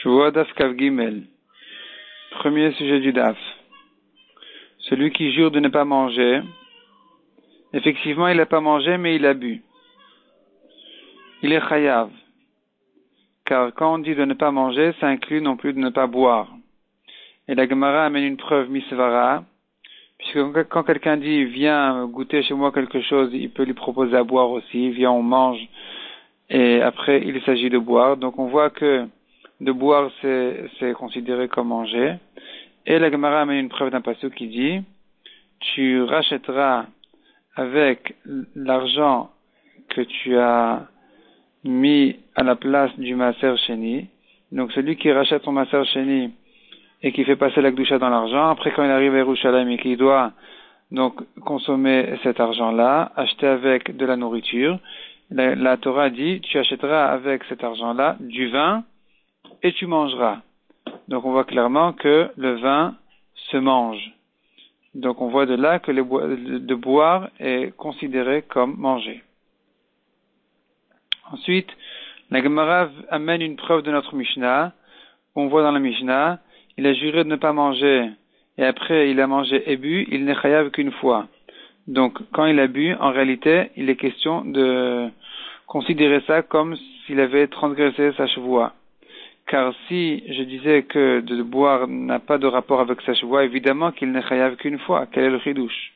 Shavua Daf Kav Gimel. Premier sujet du Daf. Celui qui jure de ne pas manger, effectivement il n'a pas mangé mais il a bu. Il est chayav. Car quand on dit de ne pas manger, ça inclut non plus de ne pas boire. Et la Gemara amène une preuve misvara, puisque quand quelqu'un dit viens goûter chez moi quelque chose, il peut lui proposer à boire aussi, viens on mange, et après il s'agit de boire. Donc on voit que de boire c'est considéré comme manger. Et la Gemara amène une preuve d'un pasuk qui dit tu rachèteras avec l'argent que tu as mis à la place du Maaser Sheni. Donc celui qui rachète son Maaser Sheni et qui fait passer la Kedusha dans l'argent, après quand il arrive à Yerushalayim et qu'il doit donc consommer cet argent-là, acheter avec de la nourriture, la Torah dit tu achèteras avec cet argent-là du vin et tu mangeras. Donc on voit clairement que le vin se mange. Donc on voit de là que de boire est considéré comme manger. Ensuite, la Gemara amène une preuve de notre Mishnah. On voit dans la Mishnah, il a juré de ne pas manger et après il a mangé et bu, il n'est chayav qu'une fois. Donc quand il a bu, en réalité, il est question de considérer ça comme s'il avait transgressé sa chevoua. Car si je disais que de boire n'a pas de rapport avec sa chevoua, évidemment qu'il n'est chayav qu'une fois. Quel est le chidouche?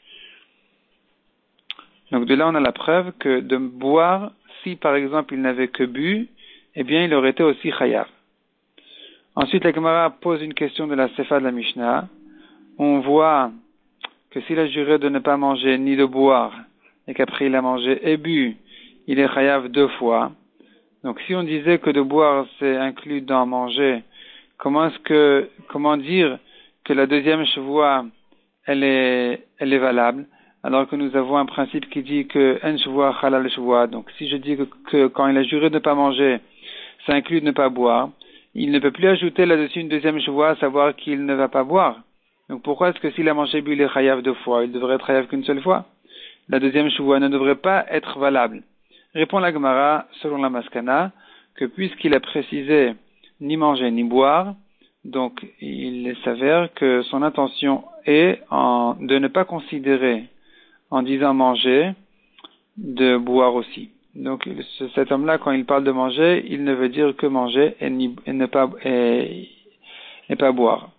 Donc de là on a la preuve que de boire, si par exemple il n'avait que bu, eh bien il aurait été aussi chayav. Ensuite la Gemara pose une question de la Sefa de la Mishnah. On voit que s'il a juré de ne pas manger ni de boire, et qu'après il a mangé et bu, il est chayav 2 fois. Donc si on disait que de boire c'est inclus dans manger, comment dire que la deuxième chevoua elle est valable, alors que nous avons un principe qui dit que en chevoua halal chevoua. Donc si je dis que quand il a juré de ne pas manger, ça inclut de ne pas boire, il ne peut plus ajouter là-dessus une deuxième chevoua, à savoir qu'il ne va pas boire. Donc pourquoi est-ce que s'il a mangé bu il est chayav 2 fois, il devrait être chayav qu'une seule fois? La deuxième chevoua ne devrait pas être valable. Répond la Gemara, selon la Maskana, que puisqu'il a précisé ni manger ni boire, donc il s'avère que son intention est de ne pas considérer, en disant manger, de boire aussi. Donc cet homme-là, quand il parle de manger, il ne veut dire que manger et ne pas boire.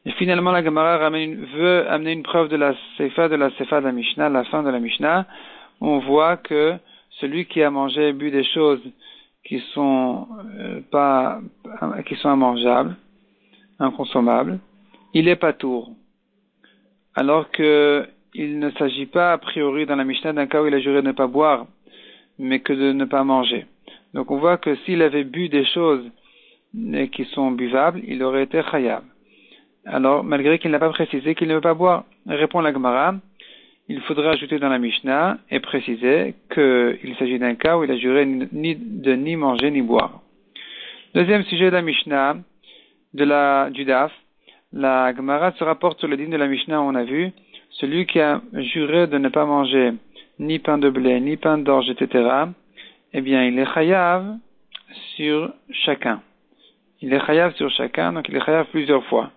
Et finalement, la Gemara veut amener une preuve de la Sefa de la Mishnah, la fin de la Mishnah. On voit que celui qui a mangé et bu des choses qui sont immangeables, inconsommables, il est patour. Alors que il ne s'agit pas a priori dans la Mishnah d'un cas où il a juré de ne pas boire, mais que de ne pas manger. Donc on voit que s'il avait bu des choses qui sont buvables, il aurait été chayav. Alors malgré qu'il n'a pas précisé qu'il ne veut pas boire, répond la Gemara, il faudrait ajouter dans la Mishnah et préciser qu'il s'agit d'un cas où il a juré ni manger ni boire. Deuxième sujet de la Mishnah, du Daf, la Gemara se rapporte sur le dîme de la Mishnah où on a vu celui qui a juré de ne pas manger ni pain de blé, ni pain d'orge, etc., eh bien il est chayav sur chacun. Il est chayav sur chacun, donc il est chayav plusieurs fois.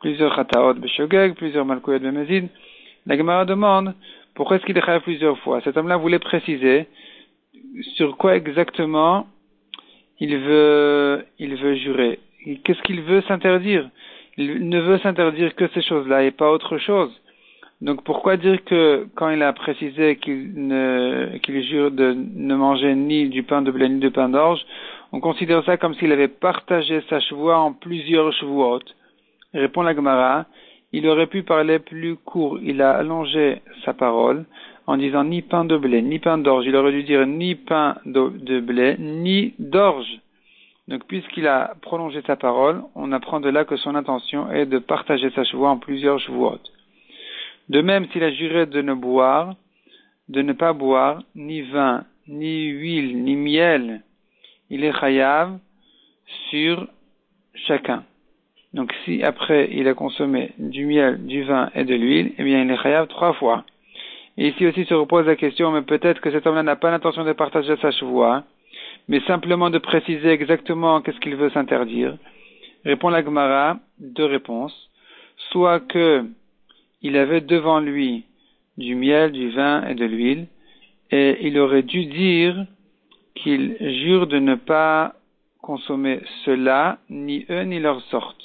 Plusieurs chataot beshogeg, plusieurs malkouyot bemezid. La Gemara demande pourquoi est-ce qu'il est chayav plusieurs fois. Cet homme-là voulait préciser sur quoi exactement il veut jurer. Qu'est-ce qu'il veut s'interdire? Il ne veut s'interdire que ces choses-là et pas autre chose. Donc pourquoi dire que quand il a précisé qu'il jure de ne manger ni du pain de blé ni du pain d'orge, on considère ça comme s'il avait partagé sa chevoua en plusieurs chevuot. Répond la Gemara, il aurait pu parler plus court, il a allongé sa parole en disant ni pain de blé, ni pain d'orge, il aurait dû dire ni pain de blé, ni d'orge. Donc puisqu'il a prolongé sa parole, on apprend de là que son intention est de partager sa chevoua en plusieurs chevuot. De même, s'il a juré de ne pas boire, ni vin, ni huile, ni miel, il est chayav sur chacun. Donc si après il a consommé du miel, du vin et de l'huile, eh bien il est chayav 3 fois. Et ici aussi se repose la question, mais peut-être que cet homme-là n'a pas l'intention de partager sa chevoua, mais simplement de préciser exactement qu'est-ce qu'il veut s'interdire. Répond la Gemara, deux réponses. Soit que il avait devant lui du miel, du vin et de l'huile, et il aurait dû dire qu'il jure de ne pas consommer cela, ni eux, ni leur sorte.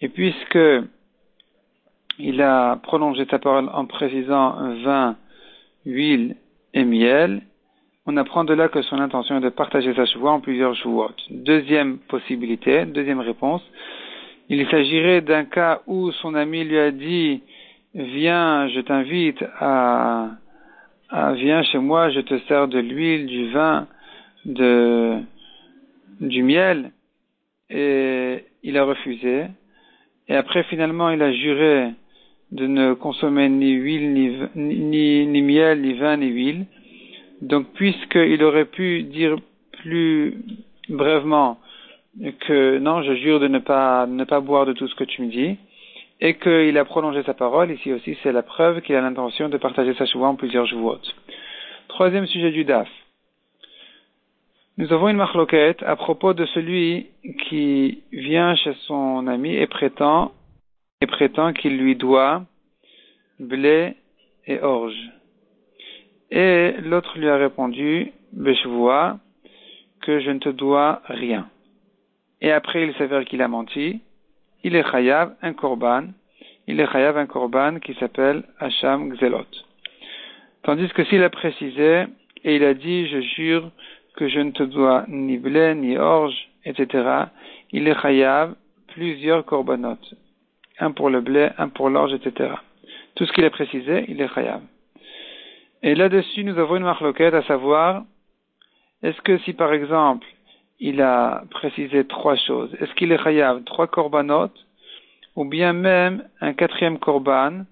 Et puisque il a prolongé sa parole en précisant vin, huile et miel, on apprend de là que son intention est de partager sa chevoie en plusieurs chevaux. Deuxième possibilité, deuxième réponse, il s'agirait d'un cas où son ami lui a dit « Viens, je t'invite viens chez moi, je te sers de l'huile, du vin, du miel », et il a refusé. Et après, finalement, il a juré de ne consommer ni huile, ni miel, ni vin, ni huile. Donc, puisqu'il aurait pu dire plus brièvement que non, je jure de ne pas boire de tout ce que tu me dis, et qu'il a prolongé sa parole, ici aussi c'est la preuve qu'il a l'intention de partager sa chevoie en plusieurs chevaux. Troisième sujet du DAF. Nous avons une marloquette à propos de celui qui vient chez son ami et prétend qu'il lui doit blé et orge. Et l'autre lui a répondu, Beshvoa, que je ne te dois rien. Et après, il s'avère qu'il a menti. Il est chayav, un korban. Il est chayav, un korban qui s'appelle Hacham Gzelot. Tandis que s'il a précisé, et il a dit, je jure que je ne te dois ni blé, ni orge, etc., il est chayav plusieurs korbanot. Un pour le blé, un pour l'orge, etc. Tout ce qu'il a précisé, il est chayav. Et là-dessus, nous avons une marloquette à savoir, est-ce que si par exemple, il a précisé trois choses, est-ce qu'il est chayav trois korbanot, ou bien même un quatrième korban,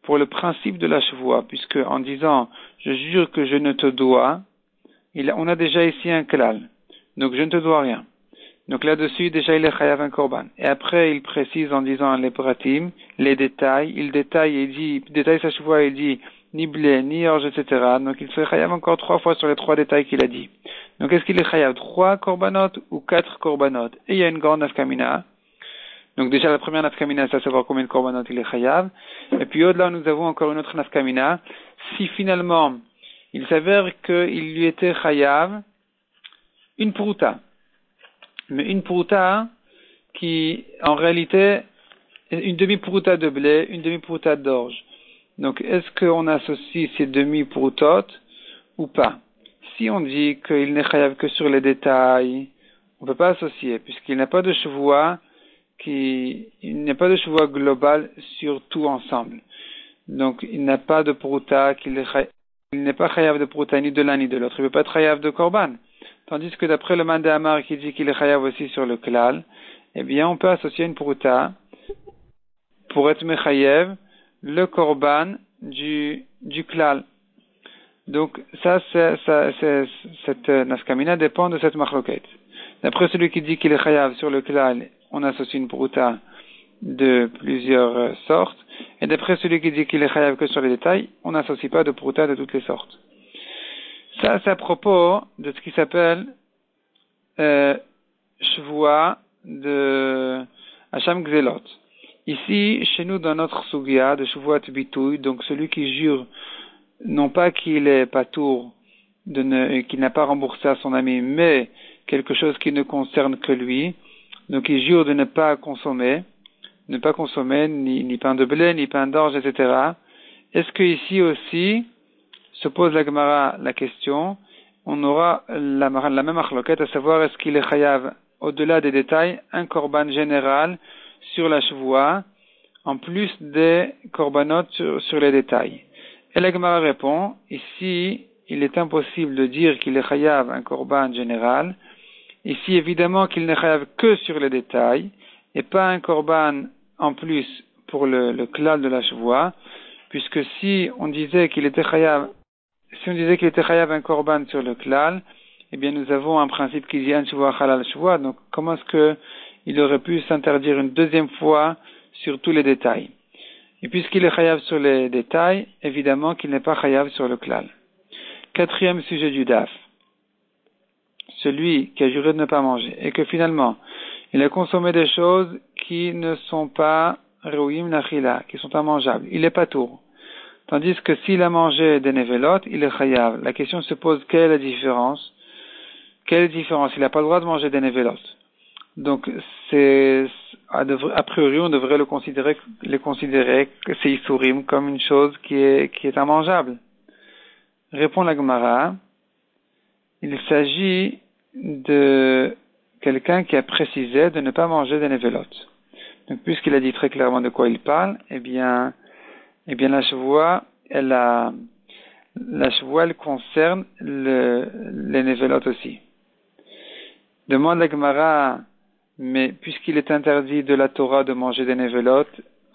pour le principe de la chevoie, puisque en disant, je jure que je ne te dois, on a déjà ici un klal, donc je ne te dois rien. Donc là-dessus, déjà il est chayav un korban. Et après, il précise en disant les pratim, les détails, il détaille sa chevoie, il dit, ni blé, ni orge, etc. Donc il serait chayav encore 3 fois sur les 3 détails qu'il a dit. Donc est-ce qu'il est chayav 3 korbanot ou 4 korbanot? Et il y a une grande nafkamina. Donc déjà la première nafkamina, c'est à savoir combien de korbanot il est chayav. Et puis au-delà, nous avons encore une autre nafkamina. Si finalement, il s'avère qu'il lui était chayav une prouta. Mais une prouta qui, en réalité, une demi-prouta de blé, une demi-prouta d'orge. Donc, est-ce qu'on associe ces demi-proutotes ou pas? Si on dit qu'il n'est chayav que sur les détails, on ne peut pas associer, puisqu'il n'y a pas de chevoie global sur tout ensemble. Donc, il n'a pas de prouta, il n'est pas chayav de prouta ni de l'un ni de l'autre. Il ne peut pas être chayav de korban. Tandis que d'après le Mandé Amar qui dit qu'il est chayav aussi sur le klal, eh bien, on peut associer une prouta pour être mechayev le korban du klal. Donc, cette nafkamina dépend de cette machloket. D'après celui qui dit qu'il est chayav sur le klal, on associe une prouta de plusieurs sortes. Et d'après celui qui dit qu'il est chayav que sur les détails, on n'associe pas de prouta de toutes les sortes. Ça, c'est à propos de ce qui s'appelle Shvoua de Hacham Gzelot. Ici, chez nous, dans notre Sugia de Shvuat Bitouy, donc celui qui jure, non pas qu'il est patour, qu'il n'a pas remboursé à son ami, mais quelque chose qui ne concerne que lui, donc il jure de ne pas consommer ni pain de blé, ni pain d'orge, etc. Est-ce que ici aussi, se pose la Gemara la question, on aura la même achloquette, à savoir est-ce qu'il est chayav, au-delà des détails, un korban général sur la chevoie, en plus des korbanot sur les détails. Et la Gemara répond, ici, il est impossible de dire qu'il est chayav un korban général, ici évidemment qu'il n'est chayav que sur les détails, et pas un korban en plus pour le klal de la chevoie, puisque si on disait qu'il était chayav un korban sur le klal, eh bien nous avons un principe qui dit un chevoie halal chevoie, donc comment est-ce que il aurait pu s'interdire une deuxième fois sur tous les détails? Et puisqu'il est chayav sur les détails, évidemment qu'il n'est pas chayav sur le klal. Quatrième sujet du DAF. celui qui a juré de ne pas manger, et que finalement, il a consommé des choses qui ne sont pas Reuim Nachila, qui sont immangeables, il est patour. Tandis que s'il a mangé des nevelot, il est chayav. La question se pose, quelle est la différence? Quelle est la différence? Il n'a pas le droit de manger des nevelot. Donc, a priori, on devrait les considérer que c'est isurim comme une chose qui est immangeable. Répond la Gemara, il s'agit de quelqu'un qui a précisé de ne pas manger des nevelot. Donc, puisqu'il a dit très clairement de quoi il parle, eh bien, la chevoie, elle concerne les nevelot aussi. Demande la Gemara, mais puisqu'il est interdit de la Torah de manger des nevelot,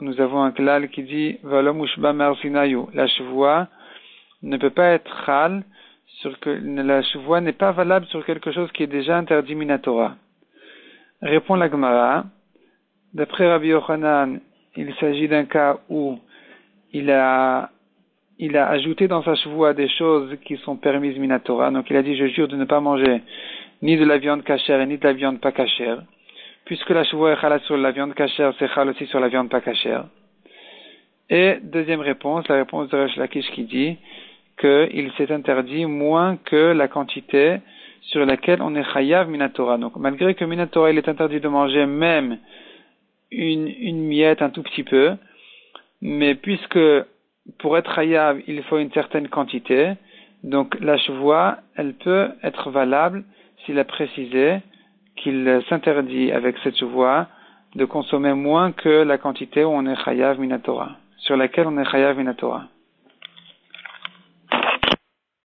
nous avons un klal qui dit Valom ushba mersinayu. La chevoie ne peut pas être chal la chevoie n'est pas valable sur quelque chose qui est déjà interdit minatora. Répond la Gemara, d'après Rabbi Yochanan, il s'agit d'un cas où il a ajouté dans sa chevoie des choses qui sont permises minatora. Donc il a dit je jure de ne pas manger ni de la viande cachère et ni de la viande pas cachère. Puisque la chevoie est chala sur la viande cachère, c'est chal aussi sur la viande pas cachère. Et deuxième réponse, la réponse de Resh Lakish qui dit qu'il s'est interdit moins que la quantité sur laquelle on est chayav minatora. Donc malgré que minatora il est interdit de manger même une miette un tout petit peu, mais puisque pour être chayav il faut une certaine quantité, donc la chevoie elle peut être valable s'il a précisé qu'il s'interdit avec cette chevoie de consommer moins que la quantité où on est chayav minatora, sur laquelle on est chayav minatora.